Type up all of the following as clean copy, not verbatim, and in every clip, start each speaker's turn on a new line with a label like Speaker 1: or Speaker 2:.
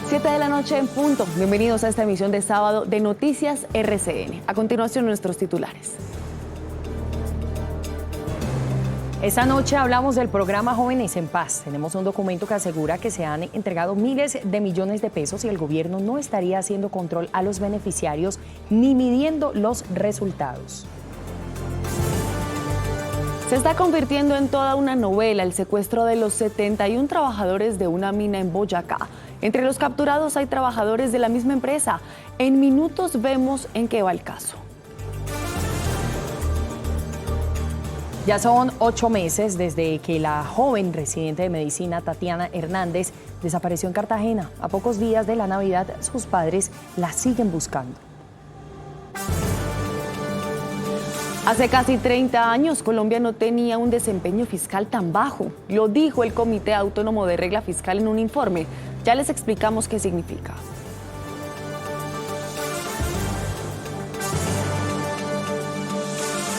Speaker 1: 7 de la noche en punto. Bienvenidos a esta emisión de sábado de Noticias RCN. A continuación, nuestros titulares.
Speaker 2: Esta noche hablamos del programa Jóvenes en Paz. Tenemos un documento que asegura que se han entregado miles de millones de pesos y el gobierno no estaría haciendo control a los beneficiarios ni midiendo los resultados.
Speaker 1: Se está convirtiendo en toda una novela el secuestro de los 71 trabajadores de una mina en Boyacá. Entre los capturados hay trabajadores de la misma empresa. En minutos vemos en qué va el caso.
Speaker 2: Ya son 8 meses desde que la joven residente de medicina Tatiana Hernández desapareció en Cartagena. A pocos días de la Navidad, sus padres la siguen buscando.
Speaker 1: Hace casi 30 años, Colombia no tenía un desempeño fiscal tan bajo. Lo dijo el Comité Autónomo de Regla Fiscal en un informe. Ya les explicamos qué significa.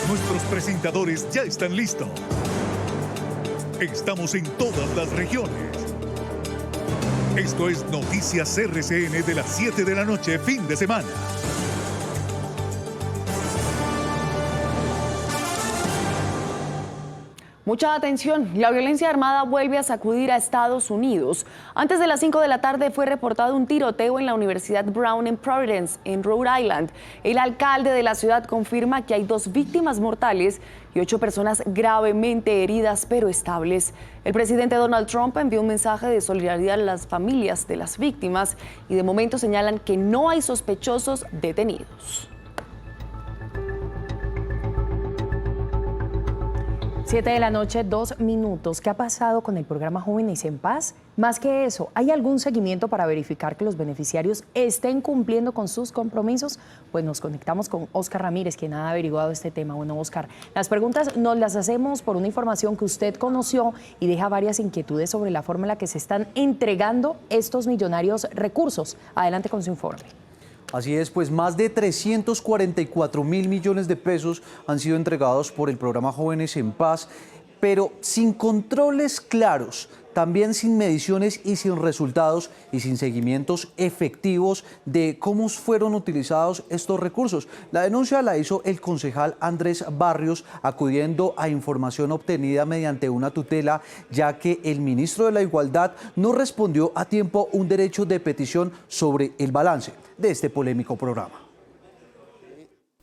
Speaker 3: Nuestros presentadores ya están listos. Estamos en todas las regiones. Esto es Noticias RCN de las 7 de la noche, fin de semana.
Speaker 1: Mucha atención, la violencia armada vuelve a sacudir a Estados Unidos. Antes de las 5 de la tarde fue reportado un tiroteo en la Universidad Brown en Providence, en Rhode Island. El alcalde de la ciudad confirma que hay 2 víctimas mortales y 8 personas gravemente heridas pero estables. El presidente Donald Trump envió un mensaje de solidaridad a las familias de las víctimas y de momento señalan que no hay sospechosos detenidos.
Speaker 2: 7 de la noche, 2 minutos. ¿Qué ha pasado con el programa Jóvenes en Paz? Más que eso, ¿hay algún seguimiento para verificar que los beneficiarios estén cumpliendo con sus compromisos? Pues nos conectamos con Oscar Ramírez, quien ha averiguado este tema. Bueno, Oscar, las preguntas nos las hacemos por una información que usted conoció y deja varias inquietudes sobre la forma en la que se están entregando estos millonarios recursos. Adelante con su informe.
Speaker 4: Así es, pues más de 344.000 millones de pesos han sido entregados por el programa Jóvenes en Paz, pero sin controles claros, también sin mediciones y sin resultados y sin seguimientos efectivos de cómo fueron utilizados estos recursos. La denuncia la hizo el concejal Andrés Barrios, acudiendo a información obtenida mediante una tutela, ya que el ministro de la Igualdad no respondió a tiempo un derecho de petición sobre el balance de este polémico programa.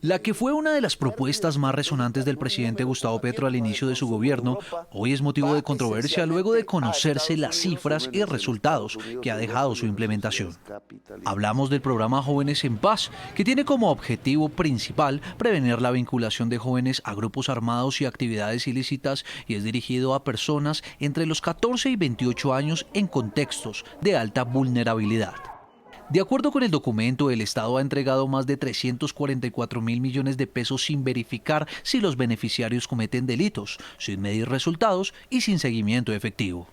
Speaker 5: La que fue una de las propuestas más resonantes del presidente Gustavo Petro al inicio de su gobierno, hoy es motivo de controversia luego de conocerse las cifras y resultados que ha dejado su implementación. Hablamos del programa Jóvenes en Paz, que tiene como objetivo principal prevenir la vinculación de jóvenes a grupos armados y actividades ilícitas y es dirigido a personas entre los 14 y 28 años en contextos de alta vulnerabilidad. De acuerdo con el documento, el Estado ha entregado más de 344.000 millones de pesos sin verificar si los beneficiarios cometen delitos, sin medir resultados y sin seguimiento efectivo.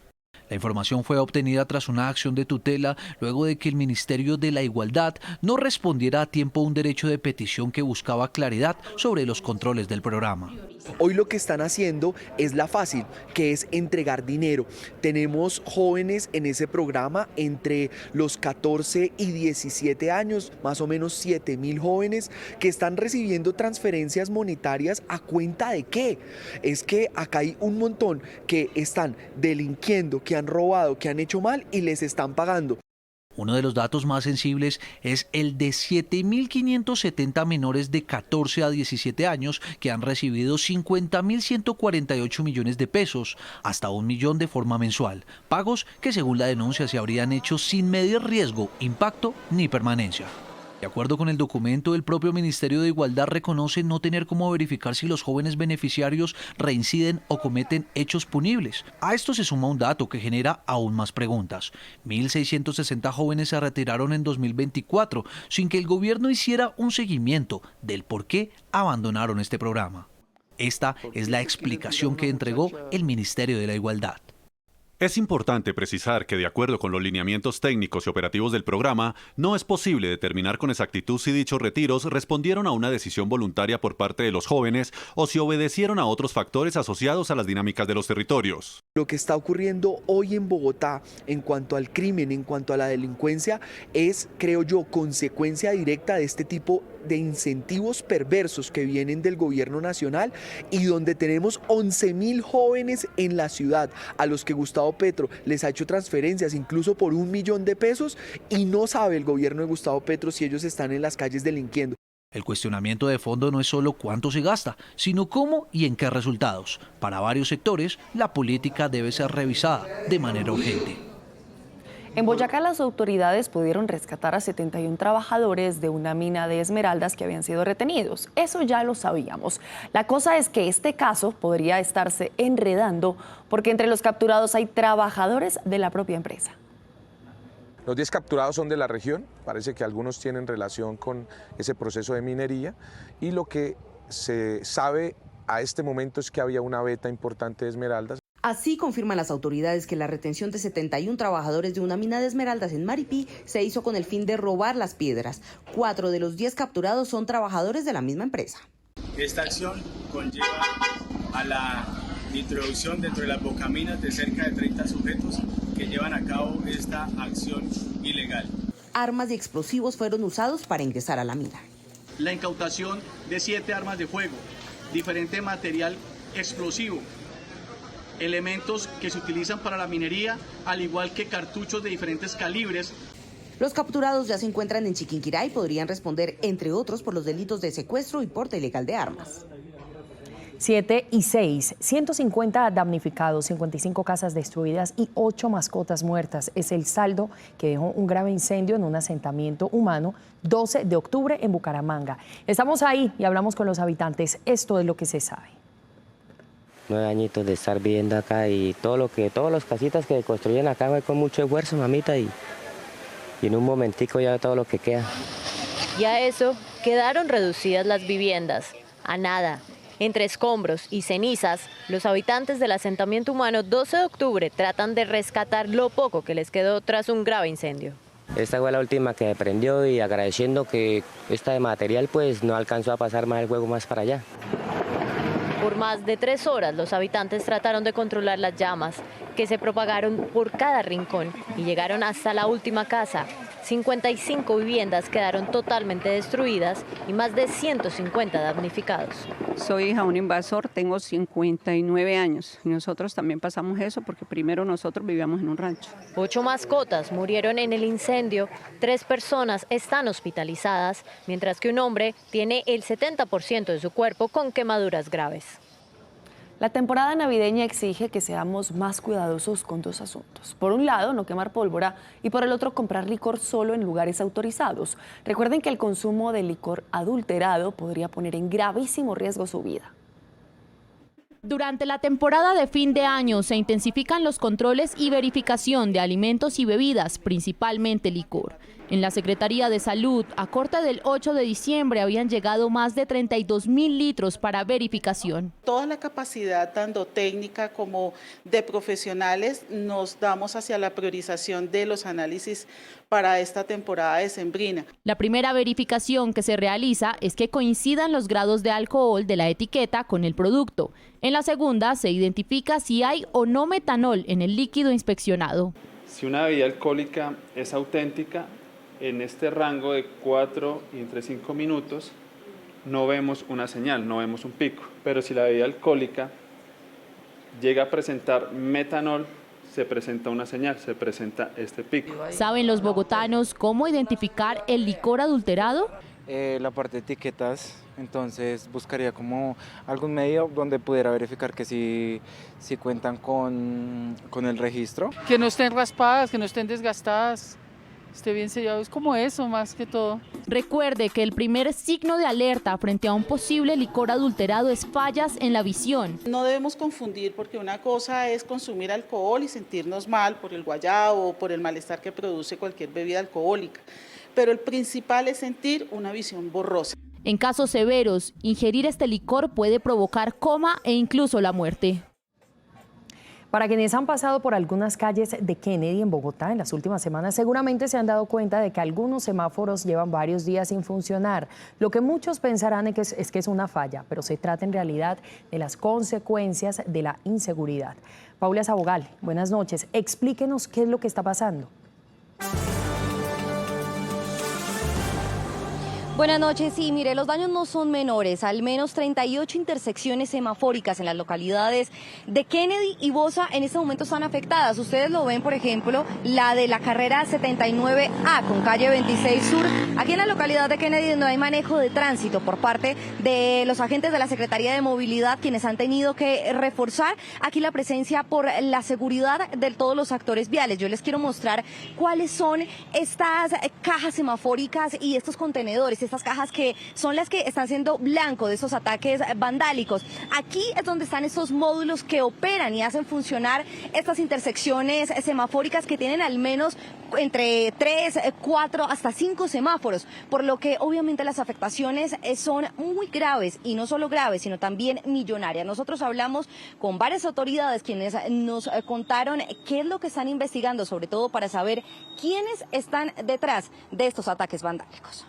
Speaker 5: La información fue obtenida tras una acción de tutela luego de que el Ministerio de la Igualdad no respondiera a tiempo un derecho de petición que buscaba claridad sobre los controles del programa.
Speaker 6: Hoy lo que están haciendo es la fácil, que es entregar dinero. Tenemos jóvenes en ese programa entre los 14 y 17 años, más o menos 7.000 jóvenes que están recibiendo transferencias monetarias. ¿A cuenta de qué? Es que acá hay un montón que están delinquiendo, que han robado, que han hecho mal y les están pagando.
Speaker 5: Uno de los datos más sensibles es el de 7.570 menores de 14 a 17 años que han recibido 50.148 millones de pesos, hasta 1 millón de forma mensual, pagos que según la denuncia se habrían hecho sin medir riesgo, impacto ni permanencia. De acuerdo con el documento, el propio Ministerio de Igualdad reconoce no tener cómo verificar si los jóvenes beneficiarios reinciden o cometen hechos punibles. A esto se suma un dato que genera aún más preguntas. 1.660 jóvenes se retiraron en 2024 sin que el gobierno hiciera un seguimiento del por qué abandonaron este programa. Esta es la explicación que entregó el Ministerio de la Igualdad.
Speaker 7: Es importante precisar que, de acuerdo con los lineamientos técnicos y operativos del programa, no es posible determinar con exactitud si dichos retiros respondieron a una decisión voluntaria por parte de los jóvenes o si obedecieron a otros factores asociados a las dinámicas de los territorios.
Speaker 6: Lo que está ocurriendo hoy en Bogotá en cuanto al crimen, en cuanto a la delincuencia, es, creo yo, consecuencia directa de este tipo de incentivos perversos que vienen del gobierno nacional y donde tenemos 11.000 jóvenes en la ciudad a los que Gustavo Petro les ha hecho transferencias incluso por $1 millón y no sabe el gobierno de Gustavo Petro si ellos están en las calles delinquiendo.
Speaker 5: El cuestionamiento de fondo no es solo cuánto se gasta, sino cómo y en qué resultados. Para varios sectores, la política debe ser revisada de manera urgente.
Speaker 1: En Boyacá, las autoridades pudieron rescatar a 71 trabajadores de una mina de esmeraldas que habían sido retenidos. Eso ya lo sabíamos. La cosa es que este caso podría estarse enredando porque entre los capturados hay trabajadores de la propia empresa.
Speaker 8: Los 10 capturados son de la región, parece que algunos tienen relación con ese proceso de minería y lo que se sabe a este momento es que había una veta importante de esmeraldas.
Speaker 9: Así confirman las autoridades que la retención de 71 trabajadores de una mina de esmeraldas en Maripí se hizo con el fin de robar las piedras. 4 de los 10 capturados son trabajadores de la misma empresa.
Speaker 10: Esta acción conlleva a la introducción dentro de las bocaminas de cerca de 30 sujetos que llevan a cabo esta acción ilegal.
Speaker 9: Armas y explosivos fueron usados para ingresar a la mina.
Speaker 10: La incautación de 7 armas de fuego, diferente material explosivo, elementos que se utilizan para la minería, al igual que cartuchos de diferentes calibres.
Speaker 9: Los capturados ya se encuentran en Chiquinquirá y podrían responder, entre otros, por los delitos de secuestro y porte ilegal de armas.
Speaker 2: 7 y 6, 150 damnificados, 55 casas destruidas y 8 mascotas muertas. Es el saldo que dejó un grave incendio en un asentamiento humano 12 de octubre en Bucaramanga. Estamos ahí y hablamos con los habitantes. Esto es lo que se sabe.
Speaker 11: 9 añitos de estar viviendo acá y todas las casitas que construyen acá fue con mucho esfuerzo, mamita, y en un momentico ya todo lo que queda.
Speaker 12: Y a eso quedaron reducidas las viviendas, a nada. Entre escombros y cenizas, los habitantes del asentamiento humano 12 de octubre tratan de rescatar lo poco que les quedó tras un grave incendio.
Speaker 11: Esta fue la última que prendió y agradeciendo que esta de material pues no alcanzó a pasar más el fuego más para allá.
Speaker 12: Por más de 3 horas los habitantes trataron de controlar las llamas, que se propagaron por cada rincón y llegaron hasta la última casa. 55 viviendas quedaron totalmente destruidas y más de 150 damnificados.
Speaker 13: Soy hija de un invasor, tengo 59 años. Nosotros también pasamos eso porque primero nosotros vivíamos en un rancho.
Speaker 12: 8 mascotas murieron en el incendio, 3 personas están hospitalizadas, mientras que un hombre tiene el 70% de su cuerpo con quemaduras graves.
Speaker 1: La temporada navideña exige que seamos más cuidadosos con 2 asuntos. Por un lado, no quemar pólvora y por el otro, comprar licor solo en lugares autorizados. Recuerden que el consumo de licor adulterado podría poner en gravísimo riesgo su vida.
Speaker 14: Durante la temporada de fin de año se intensifican los controles y verificación de alimentos y bebidas, principalmente licor. En la Secretaría de Salud, a corte del 8 de diciembre, habían llegado más de 32.000 litros para verificación.
Speaker 15: Toda la capacidad, tanto técnica como de profesionales, nos damos hacia la priorización de los análisis para esta temporada decembrina.
Speaker 14: La primera verificación que se realiza es que coincidan los grados de alcohol de la etiqueta con el producto. En la segunda se identifica si hay o no metanol en el líquido inspeccionado.
Speaker 16: Si una bebida alcohólica es auténtica, en este rango de 4 y entre 5 minutos no vemos una señal, no vemos un pico. Pero si la bebida alcohólica llega a presentar metanol, se presenta una señal, se presenta este pico.
Speaker 14: ¿Saben los bogotanos cómo identificar el licor adulterado?
Speaker 17: La parte de etiquetas, entonces buscaría como algún medio donde pudiera verificar que si cuentan con el registro.
Speaker 18: Que no estén raspadas, que no estén desgastadas, esté bien sellado, es como eso más que todo.
Speaker 14: Recuerde que el primer signo de alerta frente a un posible licor adulterado es fallas en la visión.
Speaker 15: No debemos confundir porque una cosa es consumir alcohol y sentirnos mal por el guayabo o por el malestar que produce cualquier bebida alcohólica, pero el principal es sentir una visión borrosa.
Speaker 14: En casos severos, ingerir este licor puede provocar coma e incluso la muerte.
Speaker 2: Para quienes han pasado por algunas calles de Kennedy en Bogotá en las últimas semanas, seguramente se han dado cuenta de que algunos semáforos llevan varios días sin funcionar. Lo que muchos pensarán es que es una falla, pero se trata en realidad de las consecuencias de la inseguridad. Paula Sabogal, buenas noches. Explíquenos qué es lo que está pasando.
Speaker 19: Buenas noches. Sí, mire, los daños no son menores. Al menos 38 intersecciones semafóricas en las localidades de Kennedy y Bosa en este momento están afectadas. Ustedes lo ven, por ejemplo, la de la carrera 79A con calle 26 Sur. Aquí en la localidad de Kennedy, donde hay manejo de tránsito por parte de los agentes de la Secretaría de Movilidad, quienes han tenido que reforzar aquí la presencia por la seguridad de todos los actores viales. Yo les quiero mostrar cuáles son estas cajas semafóricas y estos contenedores, estas cajas que son las que están siendo blanco de esos ataques vandálicos. Aquí es donde están estos módulos que operan y hacen funcionar estas intersecciones semafóricas que tienen al menos entre 3, 4, hasta 5 semáforos, por lo que obviamente las afectaciones son muy graves, y no solo graves, sino también millonarias. Nosotros hablamos con varias autoridades quienes nos contaron qué es lo que están investigando, sobre todo para saber quiénes están detrás de estos ataques vandálicos.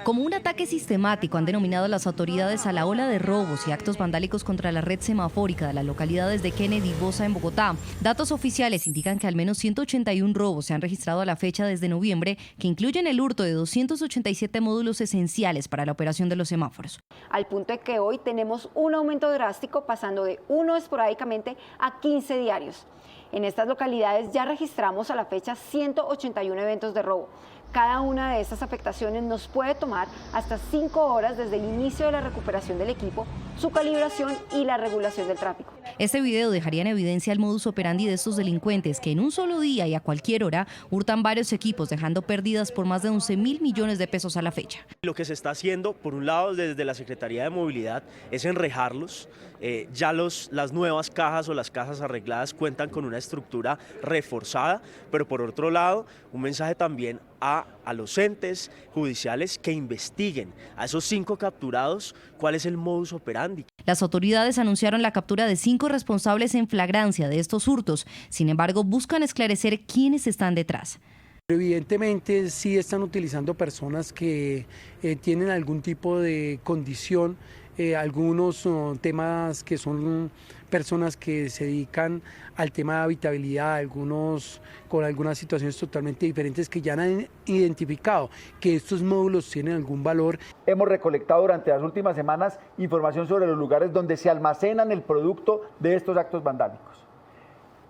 Speaker 20: Como un ataque sistemático han denominado las autoridades a la ola de robos y actos vandálicos contra la red semafórica de las localidades de Kennedy y Bosa en Bogotá. Datos oficiales indican que al menos 181 robos se han registrado a la fecha desde noviembre, que incluyen el hurto de 287 módulos esenciales para la operación de los semáforos.
Speaker 21: Al punto de que hoy tenemos un aumento drástico, pasando de 1 esporádicamente a 15 diarios. En estas localidades ya registramos a la fecha 181 eventos de robo. Cada una de estas afectaciones nos puede tomar hasta 5 horas desde el inicio de la recuperación del equipo, su calibración y la regulación del tráfico.
Speaker 20: Este video dejaría en evidencia el modus operandi de estos delincuentes que en un solo día y a cualquier hora hurtan varios equipos, dejando pérdidas por más de 11.000 millones de pesos a la fecha.
Speaker 22: Lo que se está haciendo, por un lado, desde la Secretaría de Movilidad, es enrejarlos. Ya las nuevas cajas o las cajas arregladas cuentan con una estructura reforzada, pero por otro lado, un mensaje también a los entes judiciales que investiguen a esos 5 capturados cuál es el modus operandi.
Speaker 20: Las autoridades anunciaron la captura de 5 responsables en flagrancia de estos hurtos. Sin embargo, buscan esclarecer quiénes están detrás.
Speaker 23: Evidentemente sí están utilizando personas que tienen algún tipo de condición, algunos temas que son personas que se dedican al tema de habitabilidad, algunos con algunas situaciones totalmente diferentes que ya han identificado que estos módulos tienen algún valor.
Speaker 24: Hemos recolectado durante las últimas semanas información sobre los lugares donde se almacenan el producto de estos actos vandálicos.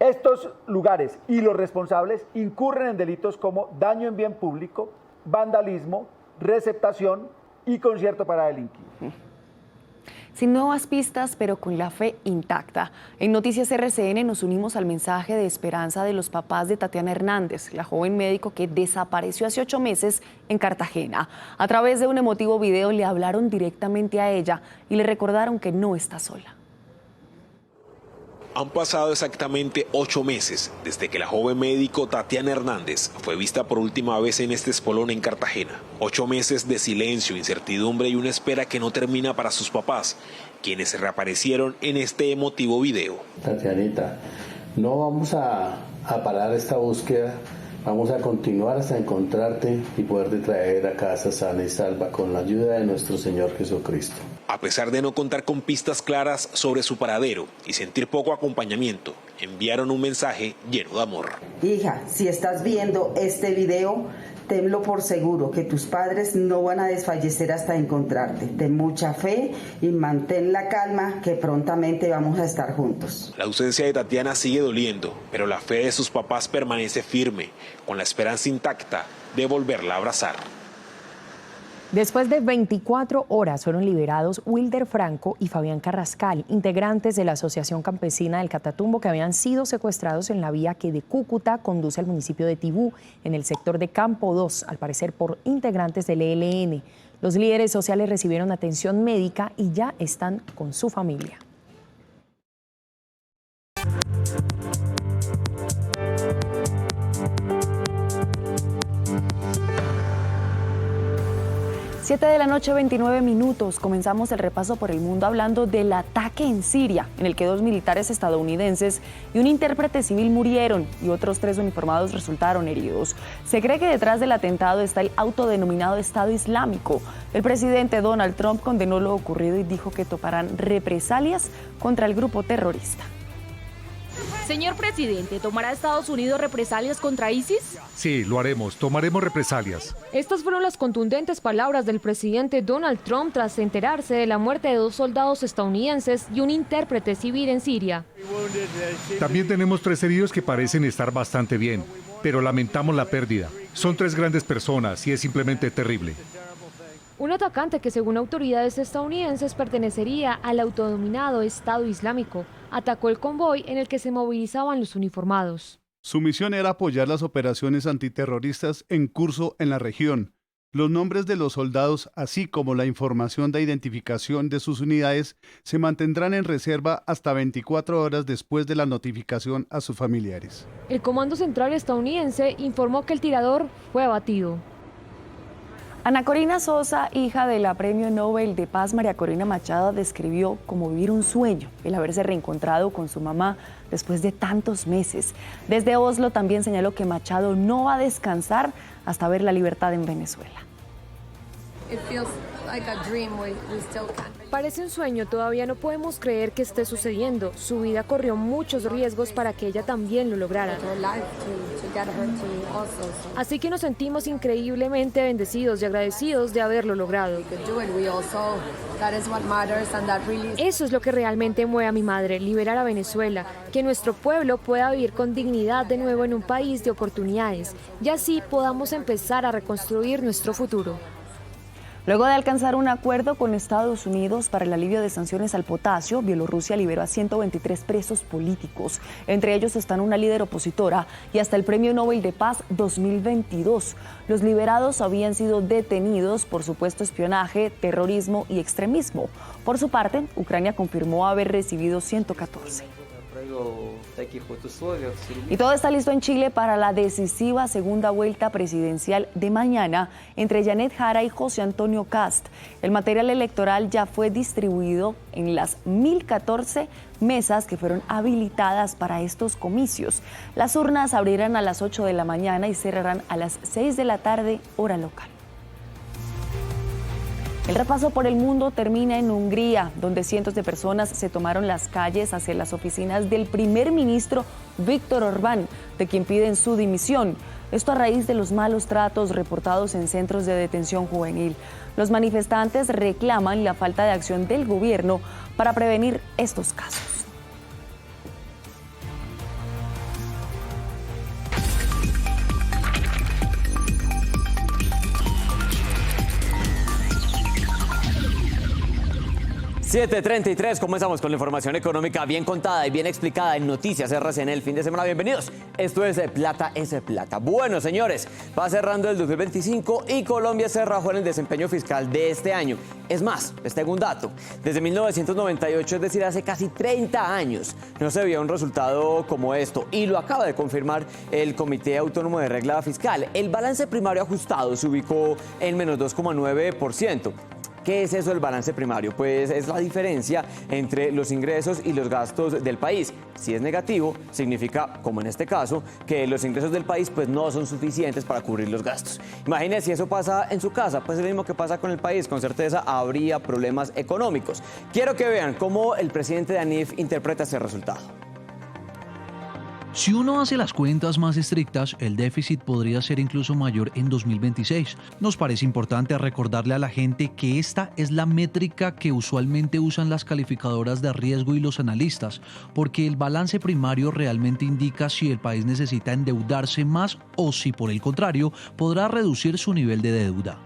Speaker 24: Estos lugares y los responsables incurren en delitos como daño en bien público, vandalismo, receptación y concierto para delinquir.
Speaker 1: Sin nuevas pistas, pero con la fe intacta. En Noticias RCN nos unimos al mensaje de esperanza de los papás de Tatiana Hernández, la joven médico que desapareció hace 8 meses en Cartagena. A través de un emotivo video le hablaron directamente a ella y le recordaron que no está sola.
Speaker 25: Han pasado exactamente 8 meses desde que la joven médico Tatiana Hernández fue vista por última vez en este espolón en Cartagena. 8 meses de silencio, incertidumbre y una espera que no termina para sus papás, quienes reaparecieron en este emotivo video.
Speaker 26: Tatianita, no vamos a parar esta búsqueda, vamos a continuar hasta encontrarte y poderte traer a casa sana y salva con la ayuda de nuestro Señor Jesucristo.
Speaker 25: A pesar de no contar con pistas claras sobre su paradero y sentir poco acompañamiento, enviaron un mensaje lleno de amor.
Speaker 27: Hija, si estás viendo este video, tenlo por seguro que tus padres no van a desfallecer hasta encontrarte. Ten mucha fe y mantén la calma, que prontamente vamos a estar juntos.
Speaker 25: La ausencia de Tatiana sigue doliendo, pero la fe de sus papás permanece firme, con la esperanza intacta de volverla a abrazar.
Speaker 2: Después de 24 horas fueron liberados Wilder Franco y Fabián Carrascal, integrantes de la Asociación Campesina del Catatumbo, que habían sido secuestrados en la vía que de Cúcuta conduce al municipio de Tibú, en el sector de Campo 2, al parecer por integrantes del ELN. Los líderes sociales recibieron atención médica y ya están con su familia.
Speaker 1: 7 de la noche, 29 minutos. Comenzamos el repaso por el mundo hablando del ataque en Siria, en el que 2 militares estadounidenses y un intérprete civil murieron y otros 3 uniformados resultaron heridos. Se cree que detrás del atentado está el autodenominado Estado Islámico. El presidente Donald Trump condenó lo ocurrido y dijo que tomarán represalias contra el grupo terrorista.
Speaker 3: Señor presidente, ¿tomará Estados Unidos represalias contra ISIS?
Speaker 4: Sí, lo haremos. Tomaremos represalias.
Speaker 5: Estas fueron las contundentes palabras del presidente Donald Trump tras enterarse de la muerte de 2 soldados estadounidenses y un intérprete civil en Siria.
Speaker 4: También tenemos 3 heridos que parecen estar bastante bien, pero lamentamos la pérdida. Son 3 grandes personas y es simplemente terrible.
Speaker 5: Un atacante que según autoridades estadounidenses pertenecería al autodenominado Estado Islámico atacó el convoy en el que se movilizaban los uniformados.
Speaker 6: Su misión era apoyar las operaciones antiterroristas en curso en la región. Los nombres de los soldados, así como la información de identificación de sus unidades, se mantendrán en reserva hasta 24 horas después de la notificación a sus familiares.
Speaker 5: El Comando Central estadounidense informó que el tirador fue abatido.
Speaker 1: Ana Corina Sosa, hija de la Premio Nobel de Paz María Corina Machado, describió como vivir un sueño el haberse reencontrado con su mamá después de tantos meses. Desde Oslo también señaló que Machado no va a descansar hasta ver la libertad en Venezuela.
Speaker 5: Parece un sueño, todavía no podemos creer que esté sucediendo. Su vida corrió muchos riesgos para que ella también lo lograra. Así que nos sentimos increíblemente bendecidos y agradecidos de haberlo logrado. Eso es lo que realmente mueve a mi madre, liberar a Venezuela, que nuestro pueblo pueda vivir con dignidad de nuevo en un país de oportunidades y así podamos empezar a reconstruir nuestro futuro.
Speaker 1: Luego de alcanzar un acuerdo con Estados Unidos para el alivio de sanciones al potasio, Bielorrusia liberó a 123 presos políticos. Entre ellos están una líder opositora y hasta el Premio Nobel de Paz 2022. Los liberados habían sido detenidos por supuesto espionaje, terrorismo y extremismo. Por su parte, Ucrania confirmó haber recibido 114. Y todo está listo en Chile para la decisiva segunda vuelta presidencial de mañana entre Janet Jara y José Antonio Kast. El material electoral ya fue distribuido en las 1014 mesas que fueron habilitadas para estos comicios. Las urnas abrirán a las 8 de la mañana y cerrarán a las 6 de la tarde, hora local. El repaso por el mundo termina en Hungría, donde cientos de personas se tomaron las calles hacia las oficinas del primer ministro Viktor Orbán, de quien piden su dimisión. Esto a raíz de los malos tratos reportados en centros de detención juvenil. Los manifestantes reclaman la falta de acción del gobierno para prevenir estos casos.
Speaker 7: $7:33, comenzamos con la información económica bien contada y bien explicada en Noticias RCN el fin de semana. Bienvenidos. Esto es Plata es Plata. Bueno, señores, va cerrando el 2025 y Colombia se rajó en el desempeño fiscal de este año. Es más, les tengo un dato. Desde 1998, es decir, hace casi 30 años, no se veía un resultado como esto y lo acaba de confirmar el Comité Autónomo de Regla Fiscal. El balance primario ajustado se ubicó en menos 2,9%. ¿Qué es eso del balance primario? Pues es la diferencia entre los ingresos y los gastos del país. Si es negativo, significa, como en este caso, que los ingresos del país pues no son suficientes para cubrir los gastos. Imagínense si eso pasa en su casa, pues es lo mismo que pasa con el país. Con certeza habría problemas económicos. Quiero que vean cómo el presidente de ANIF interpreta ese resultado.
Speaker 8: Si uno hace las cuentas más estrictas, el déficit podría ser incluso mayor en 2026. Nos parece importante recordarle a la gente que esta es la métrica que usualmente usan las calificadoras de riesgo y los analistas, porque el balance primario realmente indica si el país necesita endeudarse más o si, por el contrario, podrá reducir su nivel de deuda.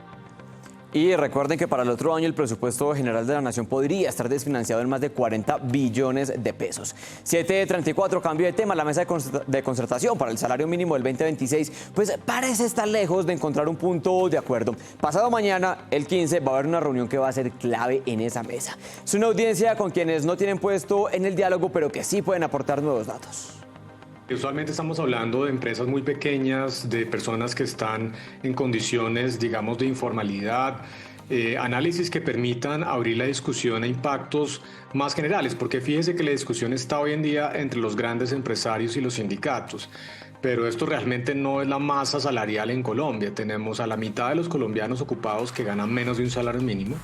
Speaker 7: Y recuerden que para el otro año el presupuesto general de la Nación podría estar desfinanciado en más de 40 billones de pesos. 7:34, cambio de tema. La mesa de concertación para el salario mínimo del 2026 pues parece estar lejos de encontrar un punto de acuerdo. Pasado mañana, el 15, va a haber una reunión que va a ser clave en esa mesa. Es una audiencia con quienes no tienen puesto en el diálogo, pero que sí pueden aportar nuevos datos.
Speaker 10: Usualmente estamos hablando de empresas muy pequeñas, de personas que están en condiciones, digamos, de informalidad, análisis que permitan abrir la discusión a impactos más generales, porque fíjese que la discusión está hoy en día entre los grandes empresarios y los sindicatos. Pero esto realmente no es la masa salarial en Colombia. Tenemos a la mitad de los colombianos ocupados que ganan menos de un salario mínimo.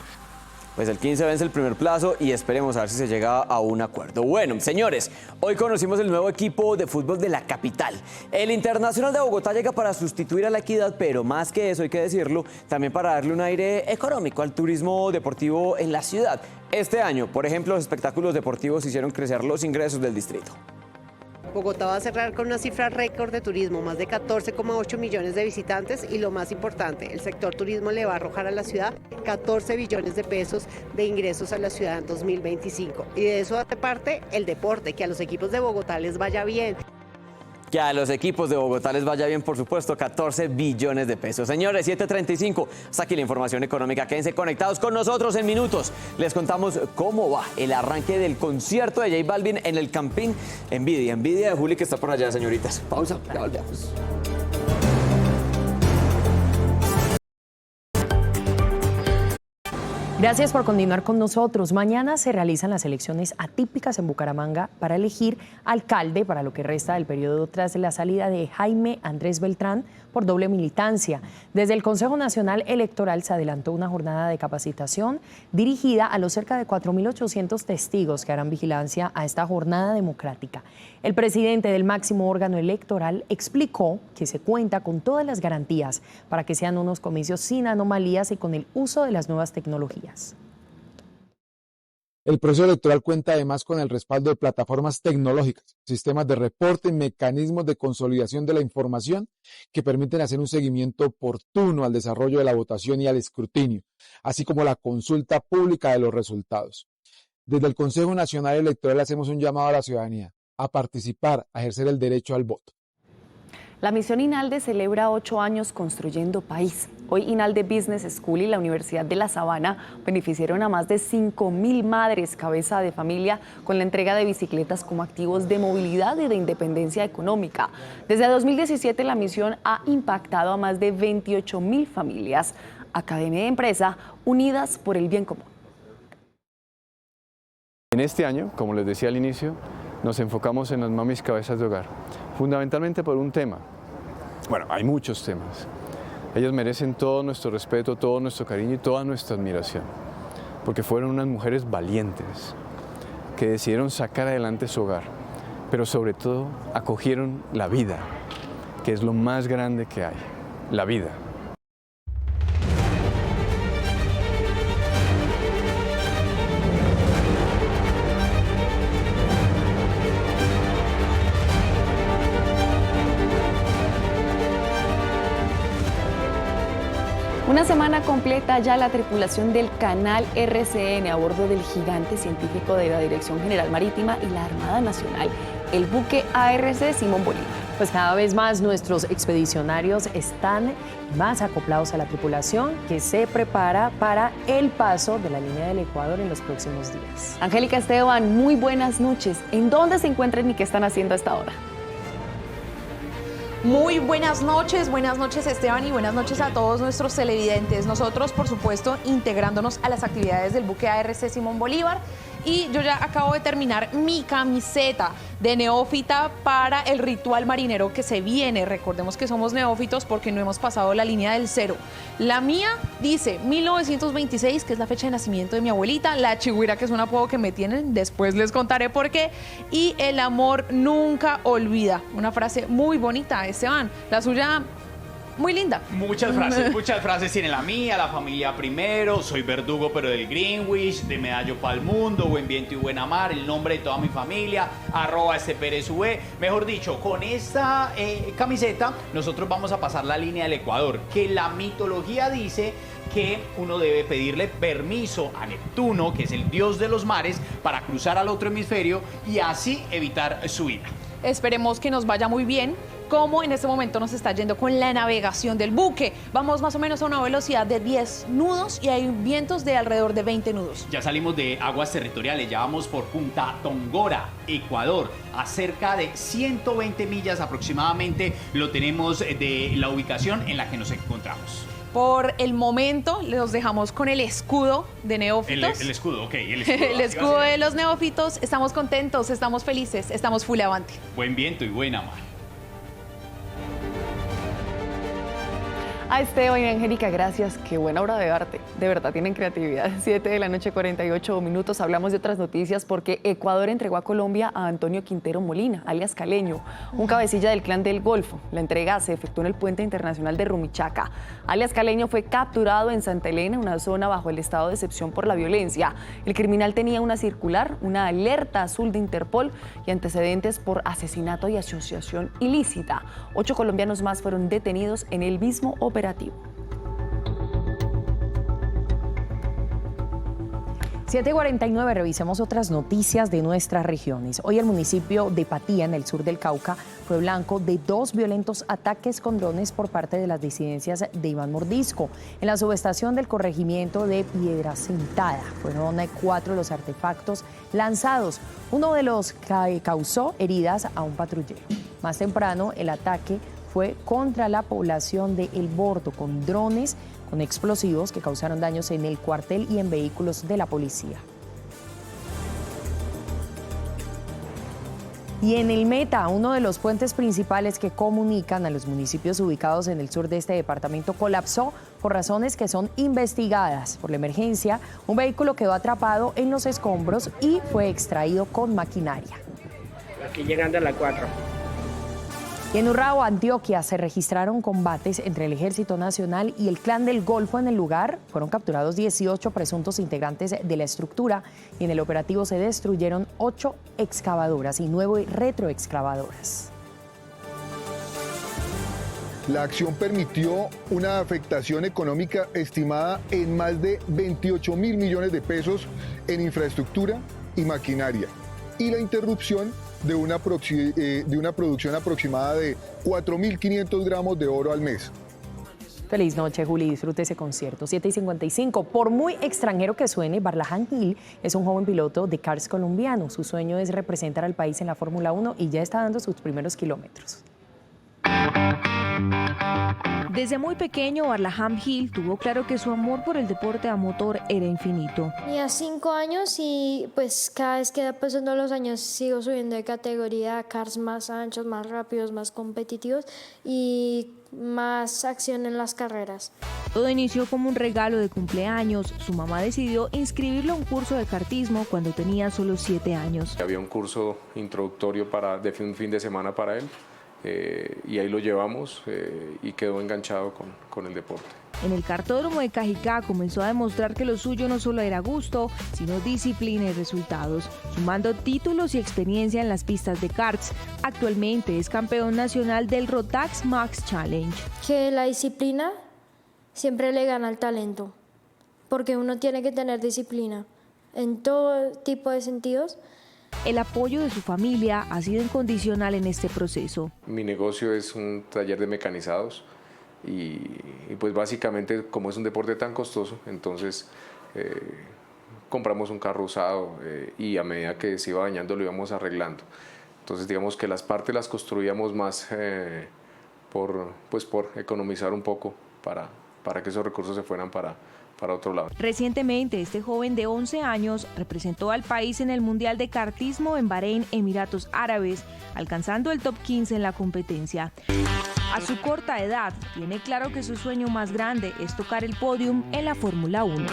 Speaker 7: Pues el 15 vence el primer plazo y esperemos a ver si se llega a un acuerdo. Bueno, señores, hoy conocimos el nuevo equipo de fútbol de la capital. El Internacional de Bogotá llega para sustituir a La Equidad, pero más que eso, hay que decirlo, también para darle un aire económico al turismo deportivo en la ciudad. Este año, por ejemplo, los espectáculos deportivos hicieron crecer los ingresos del distrito.
Speaker 9: Bogotá va a cerrar con una cifra récord de turismo, más de 14,8 millones de visitantes y lo más importante, el sector turismo le va a arrojar a la ciudad 14 billones de pesos de ingresos a la ciudad en 2025. Y de eso hace parte el deporte, que a los equipos de Bogotá les vaya bien.
Speaker 7: Que a los equipos de Bogotá les vaya bien, por supuesto, 14 billones de pesos. Señores, 7:35, hasta aquí la información económica. Quédense conectados con nosotros en minutos. Les contamos cómo va el arranque del concierto de J Balvin en el Campín Envidia. Envidia de Juli, que está por allá, señoritas. Pausa, ya volvemos.
Speaker 2: Gracias por continuar con nosotros. Mañana se realizan las elecciones atípicas en Bucaramanga para elegir alcalde para lo que resta del periodo tras la salida de Jaime Andrés Beltrán por doble militancia. Desde el Consejo Nacional Electoral se adelantó una jornada de capacitación dirigida a los cerca de 4.800 testigos que harán vigilancia a esta jornada democrática. El presidente del máximo órgano electoral explicó que se cuenta con todas las garantías para que sean unos comicios sin anomalías y con el uso de las nuevas tecnologías.
Speaker 11: El proceso electoral cuenta además con el respaldo de plataformas tecnológicas, sistemas de reporte y mecanismos de consolidación de la información que permiten hacer un seguimiento oportuno al desarrollo de la votación y al escrutinio, así como la consulta pública de los resultados. Desde el Consejo Nacional Electoral hacemos un llamado a la ciudadanía a participar, a ejercer el derecho al voto.
Speaker 1: La misión INALDE celebra 8 años construyendo país. Hoy INALDE Business School y la Universidad de La Sabana beneficiaron a más de 5.000 madres cabeza de familia con la entrega de bicicletas como activos de movilidad y de independencia económica. Desde 2017 la misión ha impactado a más de 28.000 familias. Academia y empresa unidas por el bien común.
Speaker 12: En este año, como les decía al inicio, nos enfocamos en las mamis cabezas de hogar, fundamentalmente por un tema. Bueno, hay muchos temas. Ellas merecen todo nuestro respeto, todo nuestro cariño y toda nuestra admiración, porque fueron unas mujeres valientes que decidieron sacar adelante su hogar, pero sobre todo acogieron la vida, que es lo más grande que hay, la vida.
Speaker 1: Una semana completa ya la tripulación del canal RCN a bordo del gigante científico de la Dirección General Marítima y la Armada Nacional, el buque ARC Simón Bolívar.
Speaker 2: Pues cada vez más nuestros expedicionarios están más acoplados a la tripulación que se prepara para el paso de la línea del Ecuador en los próximos días.
Speaker 1: Angélica Esteban, muy buenas noches. ¿En dónde se encuentran y qué están haciendo a esta hora?
Speaker 13: Muy buenas noches Esteban y buenas noches a todos nuestros televidentes. Nosotros, por supuesto, integrándonos a las actividades del buque ARC Simón Bolívar. Y yo ya acabo de terminar mi camiseta de neófita para el ritual marinero que se viene. Recordemos que somos neófitos porque no hemos pasado la línea del cero. La mía dice 1926, que es la fecha de nacimiento de mi abuelita. La chigüira, que es un apodo que me tienen, después les contaré por qué. Y el amor nunca olvida. Una frase muy bonita, Esteban. La suya... muy linda.
Speaker 16: Muchas frases tiene la mía, la familia primero, soy verdugo pero del Greenwich, de Medallo pa'l Mundo, buen viento y buena mar, el nombre de toda mi familia, @SPRSV. Mejor dicho, con esta camiseta nosotros vamos a pasar la línea del Ecuador, que la mitología dice que uno debe pedirle permiso a Neptuno, que es el dios de los mares, para cruzar al otro hemisferio y así evitar su ira.
Speaker 13: Esperemos que nos vaya muy bien, como en este momento nos está yendo con la navegación del buque. Vamos más o menos a una velocidad de 10 nudos y hay vientos de alrededor de 20 nudos.
Speaker 16: Ya salimos de aguas territoriales, ya vamos por Punta Tongora, Ecuador, a cerca de 120 millas aproximadamente lo tenemos de la ubicación en la que nos encontramos.
Speaker 13: Por el momento los dejamos con el escudo de neófitos.
Speaker 16: El escudo, ok. El escudo,
Speaker 13: el escudo de los neófitos. Estamos contentos, estamos felices, estamos full avante.
Speaker 16: Buen viento y buena mar.
Speaker 1: A Esteban y Angélica, gracias. Qué buena obra de arte. De verdad, tienen creatividad. 7:48 p.m. Hablamos de otras noticias porque Ecuador entregó a Colombia a Antonio Quintero Molina, alias Caleño, un cabecilla del Clan del Golfo. La entrega se efectuó en el puente internacional de Rumichaca. Alias Caleño fue capturado en Santa Elena, una zona bajo el estado de excepción por la violencia. El criminal tenía una circular, una alerta azul de Interpol y antecedentes por asesinato y asociación ilícita. 8 colombianos más fueron detenidos en el mismo operativo.
Speaker 2: 7:49, revisemos otras noticias de nuestras regiones. Hoy el municipio de Patía, en el sur del Cauca, fue blanco de 2 violentos ataques con drones por parte de las disidencias de Iván Mordisco. En la subestación del corregimiento de Piedra Sentada fueron 4 los artefactos lanzados, uno de los que causó heridas a un patrullero. Más temprano, el ataque fue contra la población de El Bordo con drones con explosivos que causaron daños en el cuartel y en vehículos de la policía. Y en el Meta, uno de los puentes principales que comunican a los municipios ubicados en el sur de este departamento colapsó por razones que son investigadas. Por la emergencia, un vehículo quedó atrapado en los escombros y fue extraído con maquinaria.
Speaker 14: Aquí llegando a la 4.
Speaker 2: Y en Urrao, Antioquia, se registraron combates entre el Ejército Nacional y el Clan del Golfo en el lugar. Fueron capturados 18 presuntos integrantes de la estructura y en el operativo se destruyeron 8 excavadoras y 9 retroexcavadoras.
Speaker 15: La acción permitió una afectación económica estimada en más de 28.000 millones de pesos en infraestructura y maquinaria y la interrupción de una producción aproximada de 4.500 gramos de oro al mes.
Speaker 2: Feliz noche, Juli, disfrute ese concierto. 7:55. Por muy extranjero que suene, Barlahan Gil es un joven piloto de karts colombiano. Su sueño es representar al país en la Fórmula 1 y ya está dando sus primeros kilómetros.
Speaker 3: Desde muy pequeño, Barlahan Gil tuvo claro que su amor por el deporte a motor era infinito.
Speaker 17: Tenía 5 años y pues cada vez que pasando los años sigo subiendo de categoría a cars más anchos, más rápidos, más competitivos y más acción en las carreras.
Speaker 3: Todo inició como un regalo de cumpleaños. Su mamá decidió inscribirlo a un curso de kartismo cuando tenía solo 7 años.
Speaker 18: Había un curso introductorio de un fin de semana para él. Y ahí lo llevamos y quedó enganchado con el deporte.
Speaker 3: En el kartódromo de Cajicá comenzó a demostrar que lo suyo no solo era gusto, sino disciplina y resultados, sumando títulos y experiencia en las pistas de karts. Actualmente es campeón nacional del Rotax Max Challenge.
Speaker 17: Que la disciplina siempre le gana al talento, porque uno tiene que tener disciplina en todo tipo de sentidos.
Speaker 3: El apoyo de su familia ha sido incondicional en este proceso.
Speaker 18: Mi negocio es un taller de mecanizados y pues básicamente como es un deporte tan costoso, entonces compramos un carro usado y a medida que se iba dañando lo íbamos arreglando. Entonces digamos que las partes las construíamos más por economizar un poco para que esos recursos se fueran para otro lado.
Speaker 3: Recientemente, este joven de 11 años representó al país en el Mundial de Kartismo en Bahrein, Emiratos Árabes, alcanzando el top 15 en la competencia. A su corta edad, tiene claro que su sueño más grande es tocar el podium en la Fórmula 1.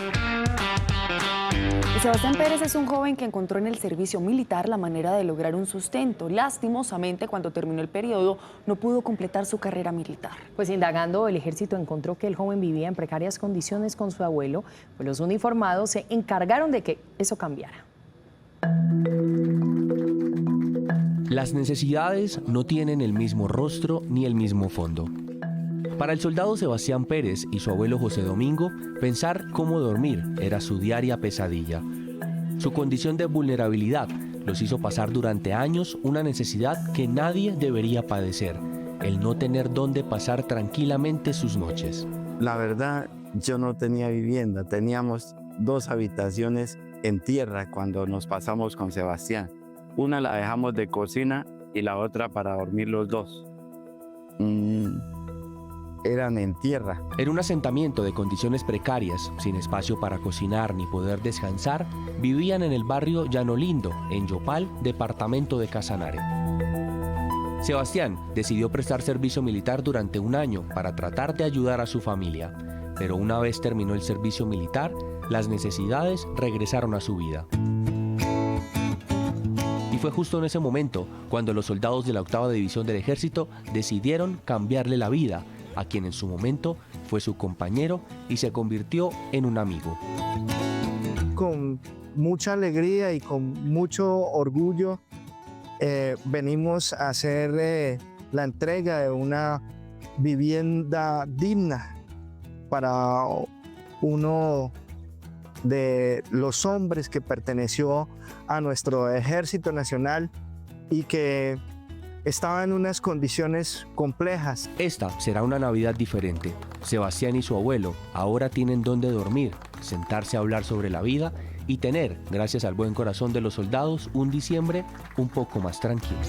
Speaker 1: Sebastián Pérez es un joven que encontró en el servicio militar la manera de lograr un sustento. Lastimosamente, cuando terminó el periodo, no pudo completar su carrera militar.
Speaker 2: Pues indagando, el ejército encontró que el joven vivía en precarias condiciones con su abuelo, pues los uniformados se encargaron de que eso cambiara.
Speaker 19: Las necesidades no tienen el mismo rostro ni el mismo fondo. Para el soldado Sebastián Pérez y su abuelo José Domingo, pensar cómo dormir era su diaria pesadilla. Su condición de vulnerabilidad los hizo pasar durante años una necesidad que nadie debería padecer, el no tener dónde pasar tranquilamente sus noches.
Speaker 21: La verdad, yo no tenía vivienda, teníamos 2 habitaciones en tierra cuando nos pasamos con Sebastián. Una la dejamos de cocina y la otra para dormir los dos. eran en tierra.
Speaker 19: En un asentamiento de condiciones precarias, sin espacio para cocinar ni poder descansar, vivían en el barrio Llano Lindo, en Yopal, departamento de Casanare. Sebastián decidió prestar servicio militar durante un año para tratar de ayudar a su familia, pero una vez terminó el servicio militar, las necesidades regresaron a su vida. Y fue justo en ese momento cuando los soldados de la 8ª División del Ejército decidieron cambiarle la vida a quien en su momento fue su compañero y se convirtió en un amigo.
Speaker 20: Con mucha alegría y con mucho orgullo venimos a hacer la entrega de una vivienda digna para uno de los hombres que perteneció a nuestro Ejército Nacional y que estaba en unas condiciones complejas.
Speaker 19: Esta será una Navidad diferente. Sebastián y su abuelo ahora tienen dónde dormir, sentarse a hablar sobre la vida y tener, gracias al buen corazón de los soldados, un diciembre un poco más tranquilo.